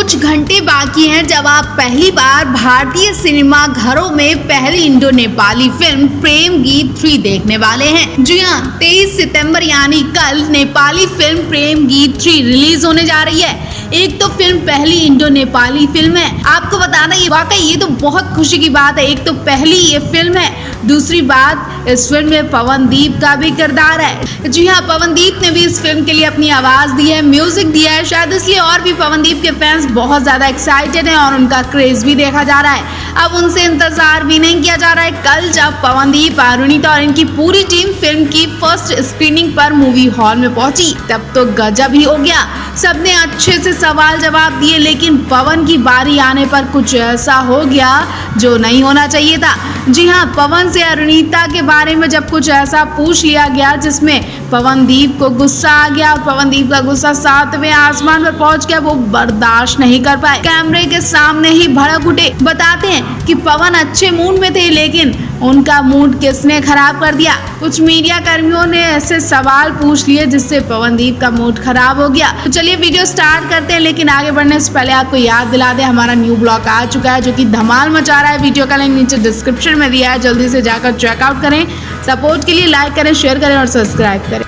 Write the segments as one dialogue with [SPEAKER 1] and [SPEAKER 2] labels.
[SPEAKER 1] कुछ घंटे बाकी हैं जब आप पहली बार भारतीय सिनेमा घरों में पहली इंडो नेपाली फिल्म प्रेम गीत 3 देखने वाले हैं। जी हाँ, 23 सितंबर यानी कल नेपाली फिल्म प्रेम गीत 3 रिलीज होने जा रही है। एक तो फिल्म पहली इंडो नेपाली फिल्म है। आपको बताना ये वाकई ये तो बहुत खुशी की बात है। एक तो पहली ये फिल्म है, दूसरी बात इस फिल्म में पवनदीप का भी किरदार है। जी हाँ, पवनदीप ने भी इस फिल्म के लिए अपनी आवाज दी है, म्यूजिक दिया है, शायद इसलिए और भी पवनदीप के फैंस बहुत ज्यादा एक्साइटेड हैं और उनका क्रेज भी देखा जा रहा है। अब उनसे इंतजार भी नहीं किया जा रहा है। कल जब पवनदीप, अरुणिता और इनकी पूरी टीम फिल्म की फर्स्ट स्क्रीनिंग पर मूवी हॉल में पहुंची, तब तो गजब ही हो गया। सबने अच्छे से सवाल जवाब दिए, लेकिन पवन की बारी आने पर कुछ ऐसा हो गया जो नहीं होना चाहिए था। जी हाँ, पवन से अरुणिता के बारे में जब कुछ ऐसा पूछ लिया गया जिसमें पवनदीप को गुस्सा आ गया और पवनदीप का गुस्सा 7वें आसमान पर पहुंच गया। वो बर्दाश्त नहीं कर पाए, कैमरे के सामने ही भड़क उठे। बताते हैं कि पवन अच्छे मूड में थे, लेकिन उनका मूड किसने खराब कर दिया। कुछ मीडिया कर्मियों ने ऐसे सवाल पूछ लिए जिससे पवनदीप का मूड खराब हो गया। तो चलिए वीडियो स्टार्ट करते हैं, लेकिन आगे बढ़ने से पहले आपको याद दिला दे, हमारा न्यू ब्लॉग आ चुका है जो कि धमाल मचा रहा है। वीडियो का लिंक नीचे डिस्क्रिप्शन में दिया है, जल्दी से जाकर चेकआउट करें। सपोर्ट के लिए लाइक करें, शेयर करें और सब्सक्राइब करें।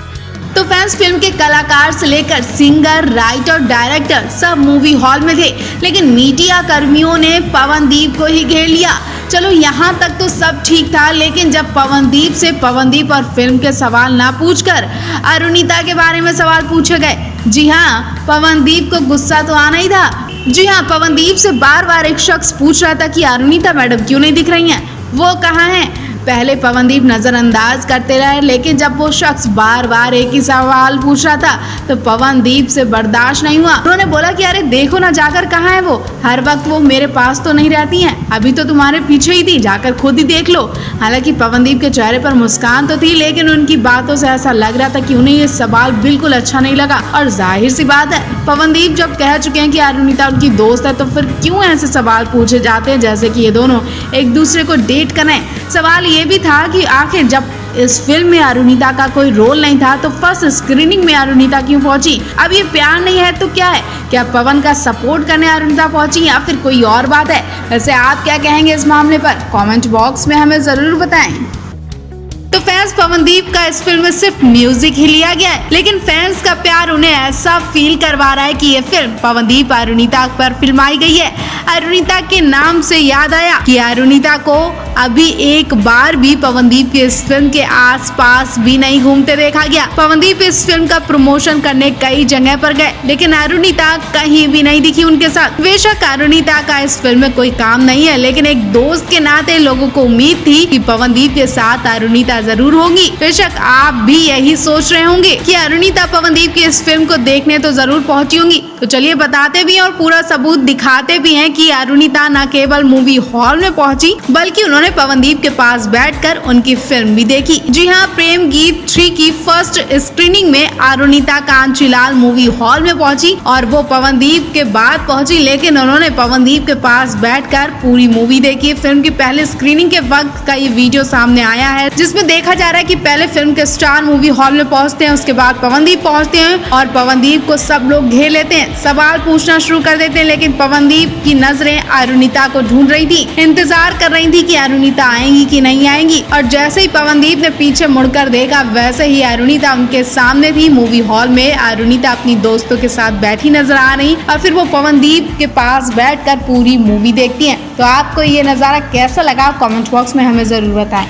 [SPEAKER 1] तो फैंस फिल्म के कलाकार से लेकर सिंगर, राइटर, डायरेक्टर सब मूवी हॉल में थे, लेकिन मीडिया कर्मियों ने पवनदीप को ही घेर लिया। चलो यहाँ तक तो सब ठीक था, लेकिन जब पवनदीप से पवनदीप और फिल्म के सवाल ना पूछकर अरुणिता के बारे में सवाल पूछे गए। जी हाँ, पवनदीप को गुस्सा तो आना ही था। जी हाँ, पवनदीप से बार बार एक शख्स पूछ रहा था कि अरुणिता मैडम क्यों नहीं दिख रही हैं, वो कहाँ हैं। पहले पवनदीप नजरअंदाज करते रहे, लेकिन जब वो शख्स बार बार एक ही सवाल पूछ रहा था तो पवनदीप से बर्दाश्त नहीं हुआ। उन्होंने बोला कि अरे देखो ना, जाकर कहाँ है वो, हर वक्त वो मेरे पास तो नहीं रहती हैं, अभी तो तुम्हारे पीछे ही थी, जाकर खुद ही देख लो। हालांकि पवनदीप के चेहरे पर मुस्कान तो थी, लेकिन उनकी बातों से ऐसा लग रहा था कि उन्हें ये सवाल बिल्कुल अच्छा नहीं लगा। और जाहिर सी बात है, पवनदीप जब कह चुके हैं कि अरुणिता उनकी दोस्त है, तो फिर क्यों ऐसे सवाल पूछे जाते हैं जैसे कि ये दोनों एक दूसरे को डेट करें। सवाल ये भी था कि आखिर जब इस फिल्म में अरुणिता का कोई रोल नहीं था तो फर्स्ट स्क्रीनिंग में अरुणिता क्यों पहुंची। अब ये प्यार नहीं है तो क्या है, क्या पवन का सपोर्ट करने अरुणिता पहुंची या फिर कोई और बात है। वैसे आप क्या कहेंगे इस मामले पर, कमेंट बॉक्स में हमें जरूर बताएं। तो फैंस पवनदीप का इस फिल्म में सिर्फ म्यूजिक ही लिया गया है, लेकिन फैंस का प्यार उन्हें ऐसा फील करवा रहा है कि ये फिल्म पवनदीप अरुणिता पर फिल्माई गई है। अरुणिता के नाम से याद आया कि अरुणिता को अभी एक बार भी पवनदीप की इस फिल्म के आसपास भी नहीं घूमते देखा गया। पवनदीप इस फिल्म का प्रमोशन करने कई जगह पर गए, लेकिन अरुणिता कहीं भी नहीं दिखी उनके साथ। बेशक अरुणिता का इस फिल्म में कोई काम नहीं है, लेकिन एक दोस्त के नाते लोगों को उम्मीद थी कि पवनदीप के साथ अरुणिता जरूर होंगी। बेशक आप भी यही सोच रहे होंगे कि अरुणिता पवनदीप की इस फिल्म को देखने तो जरूर पहुंची होंगी। तो चलिए बताते भी हैं और पूरा सबूत दिखाते भी हैं कि अरुणिता न केवल मूवी हॉल में पहुंची, बल्कि उन्होंने पवनदीप के पास बैठकर उनकी फिल्म भी देखी। जी हाँ, प्रेम गीत 3 की फर्स्ट स्क्रीनिंग में अरुणिता कांचीलाल मूवी हॉल में पहुंची और वो पवनदीप के बाद पहुंची, लेकिन उन्होंने पवनदीप के पास बैठकर पूरी मूवी देखी। फिल्म की पहले स्क्रीनिंग के वक्त का ये वीडियो सामने आया है, जिसमें देखा जा रहा है कि पहले फिल्म के स्टार मूवी हॉल में पहुंचते हैं, उसके बाद पवनदीप पहुंचते हैं और पवनदीप को सब लोग घेर लेते हैं, सवाल पूछना शुरू कर देते हैं। लेकिन पवनदीप की नजरें अरुणिता को ढूंढ रही थी, इंतजार कर रही थी कि अरुणिता आएंगी कि नहीं आएंगी। और जैसे ही पवनदीप ने पीछे मुड़कर देखा, वैसे ही अरुणिता उनके सामने थी। मूवी हॉल में अरुणिता अपनी दोस्तों के साथ बैठी नजर आ रही और फिर वो पवनदीप के पास बैठकर पूरी मूवी देखती हैं। तो आपको ये नजारा कैसा लगा, कमेंट बॉक्स में हमें जरूर बताएं।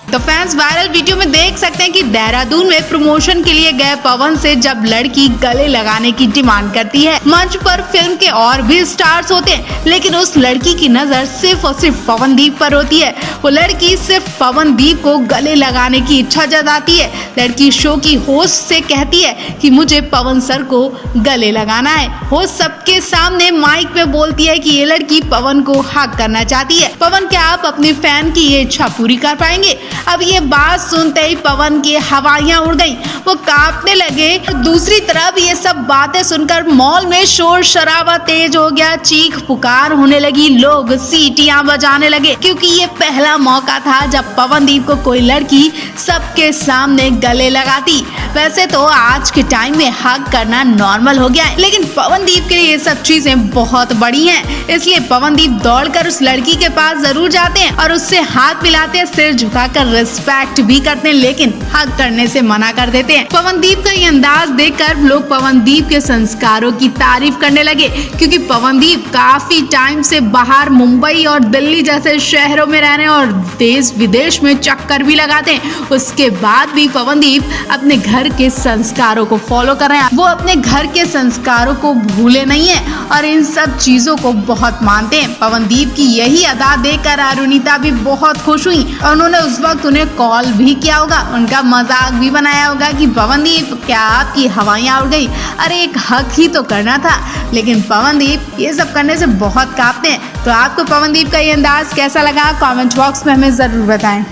[SPEAKER 1] तो फैंस वायरल वीडियो में देख सकते हैं कि देहरादून में प्रमोशन के लिए गए पवन से जब लड़की गले लगाने की डिमांड करती है। मंच पर फिल्म के और भी स्टार्स होते हैं, लेकिन उस लड़की की नजर सिर्फ और सिर्फ पवनदीप पर होती है। वो लड़की सिर्फ पवनदीप को गले लगाने की इच्छा जताती है। लड़की शो की होस्ट से कहती है कि मुझे पवन सर को गले लगाना है। होस्ट सबके सामने माइक में बोलती है कि ये लड़की पवन को हक करना चाहती है। पवन, क्या आप अपनी फैन की ये इच्छा पूरी कर पाएंगे? अब ये बात सुनते ही पवन की हवाइयां उड़ गईं, वो कांपने लगे। दूसरी तरफ ये सब बातें सुनकर मॉल में शोर शराबा तेज हो गया, चीख पुकार होने लगी, लोग सीटियां बजाने लगे, क्योंकि ये पहला मौका था जब पवनदीप को कोई लड़की सबके सामने गले लगाती। वैसे तो आज के टाइम में हक करना नॉर्मल हो गया है, लेकिन पवनदीप के लिए ये सब चीजें बहुत बड़ी हैं, इसलिए पवनदीप दौड़कर उस लड़की के पास जरूर जाते हैं और उससे हाथ मिलाते हैं, सिर झुकाकर रिस्पेक्ट भी करते हैं, लेकिन हक करने से मना कर देते हैं। पवनदीप का ये अंदाज देखकर लोग पवनदीप के संस्कारों की तारीफ करने लगे, क्योंकि पवनदीप काफी टाइम से बाहर मुंबई और दिल्ली जैसे शहरों में रहने और देश विदेश में चक्कर भी लगाते हैं। उसके बाद भी पवनदीप अपने घर के संस्कारों को फॉलो कर रहे हैं, वो अपने घर के संस्कारों को भूले नहीं है और इन सब चीजों को बहुत मानते हैं। पवनदीप की यही अदा देखकर अरुणिता भी बहुत खुश हुई और उन्होंने उस वक्त उन्हें कॉल भी किया होगा, उनका मजाक भी बनाया होगा कि पवनदीप क्या आपकी हवाइयां उड़ गई, अरे एक हक ही तो करना था। लेकिन पवनदीप ये सब करने से बहुत कांपते हैं। तो आपको पवनदीप का ये अंदाज कैसा लगा, कमेंट बॉक्स में हमें जरूर बताएं।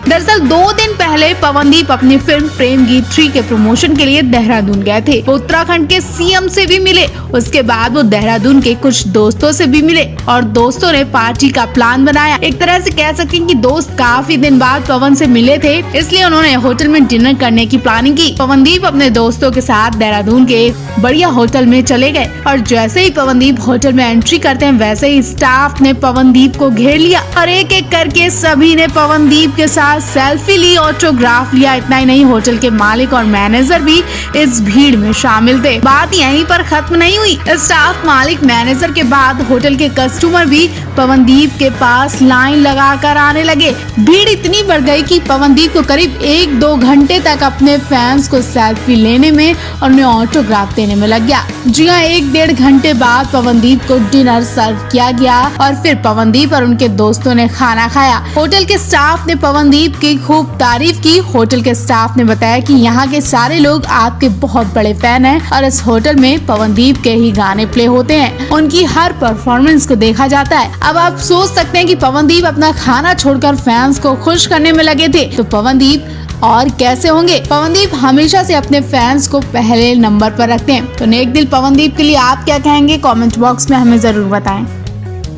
[SPEAKER 1] दरअसल 2 दिन पहले पवनदीप अपनी फिल्म प्रेम गीत 3 के प्रमोशन के लिए देहरादून गए थे। वो उत्तराखंड के सीएम से भी मिले, उसके बाद वो देहरादून के कुछ दोस्तों से भी मिले और दोस्तों ने पार्टी का प्लान बनाया। एक तरह से कह सकते हैं कि दोस्त काफी दिन बाद पवन से मिले थे, इसलिए उन्होंने होटल में डिनर करने की प्लानिंग की। पवनदीप अपने दोस्तों के साथ देहरादून के एक बढ़िया होटल में चले गए और जैसे ही पवनदीप होटल में एंट्री करते हैं, वैसे ही स्टाफ ने पवनदीप को घेर लिया और एक एक करके सभी ने पवनदीप के साथ सेल्फी ली, ऑटोग्राफ लिया। इतना ही नहीं, होटल के मालिक और मैनेजर भी इस भीड़ में शामिल थे। बात यहीं पर खत्म नहीं हुई, स्टाफ, मालिक, मैनेजर के बाद होटल के कस्टमर भी पवनदीप के पास लाइन लगाकर आने लगे। भीड़ इतनी बढ़ गई कि पवनदीप को करीब 1-2 घंटे तक अपने फैंस को सेल्फी लेने में और उन्हें ऑटोग्राफ देने में लग गया। जी हाँ, 1-1.5 घंटे बाद पवनदीप को डिनर सर्व किया गया और फिर पवनदीप और उनके दोस्तों ने खाना खाया। होटल के स्टाफ ने पवनदीप की खूब तारीफ की। होटल के स्टाफ ने बताया कि यहाँ के सारे लोग आपके बहुत बड़े फैन हैं और इस होटल में पवनदीप के ही गाने प्ले होते हैं, उनकी हर परफॉर्मेंस को देखा जाता है। अब आप सोच सकते हैं कि पवनदीप अपना खाना छोड़कर फैंस को खुश करने में लगे थे, तो पवनदीप और कैसे होंगे। पवनदीप हमेशा से अपने फैंस को पहले नंबर पर रखते हैं। तो नेक दिल पवनदीप के लिए आप क्या कहेंगे, कमेंट बॉक्स में हमें जरूर बताएं।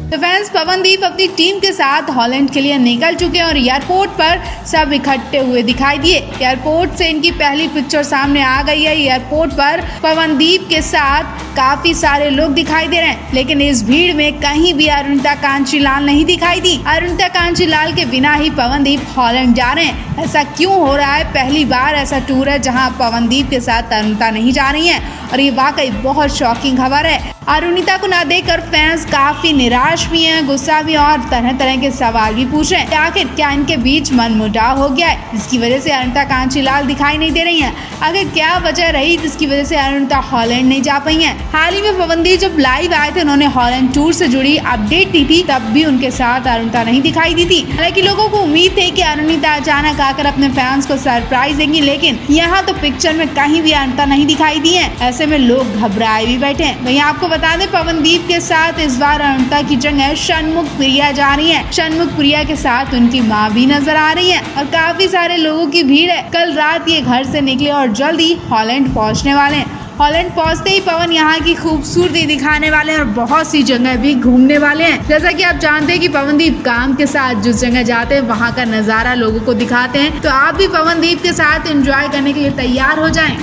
[SPEAKER 1] तो फैंस, पवनदीप अपनी टीम के साथ हॉलैंड के लिए निकल चुके हैं और एयरपोर्ट पर सब इकट्ठे हुए दिखाई दिए। एयरपोर्ट से इनकी पहली पिक्चर सामने आ गई है। एयरपोर्ट पर पवनदीप के साथ काफी सारे लोग दिखाई दे रहे हैं, लेकिन इस भीड़ में कहीं भी अरुणिता कांचीलाल नहीं दिखाई दी। अरुणिता कांचीलाल के बिना ही पवनदीप हॉलैंड जा रहे हैं। ऐसा क्यों हो रहा है? पहली बार ऐसा टूर है जहां पवनदीप के साथ अरुणिता नहीं जा रही है और ये वाकई बहुत शॉकिंग खबर है। अरुणिता को ना देखकर फैंस काफी निराश भी हैं, गुस्सा भी और तरह तरह के सवाल भी पूछ रहे हैं। आखिर क्या इनके बीच मनमुटाव हो गया है, जिसकी वजह से अरुणिता कांचीलाल दिखाई नहीं दे रही हैं? आखिर क्या वजह रही जिसकी वजह से अरुणिता हॉलैंड नहीं जा पाई हैं? हाल ही में पवनदीप जब लाइव आए थे, उन्होंने हॉलैंड टूर से जुड़ी अपडेट दी थी, तब भी उनके साथ अरुणिता नहीं दिखाई दी थी। हालांकि लोगों को उम्मीद थी कि अरुणिता अचानक आकर अपने फैंस को सरप्राइज देंगी, लेकिन यहाँ तो पिक्चर में कहीं भी अरुणिता नहीं दिखाई दी है। ऐसे में लोग घबराए भी बैठे हैं। वहीं आपको बता दें, पवनदीप के साथ इस बार अरुणिता की जगह षणमुख प्रिया जा रही है। षणमुख प्रिया के साथ उनकी माँ भी नजर आ रही है और काफी सारे लोगों की भीड़ है। कल रात ये घर से निकले और जल्दी हॉलैंड पहुंचने वाले हैं। हॉलैंड पहुंचते ही पवन यहाँ की खूबसूरती दिखाने वाले हैं और बहुत सी जगह भी घूमने वाले हैं। जैसा कि आप जानते हैं कि पवनदीप काम के साथ जिस जगह जाते हैं वहाँ का नजारा लोगों को दिखाते हैं, तो आप भी पवनदीप के साथ एंजॉय करने के लिए तैयार हो जाएं।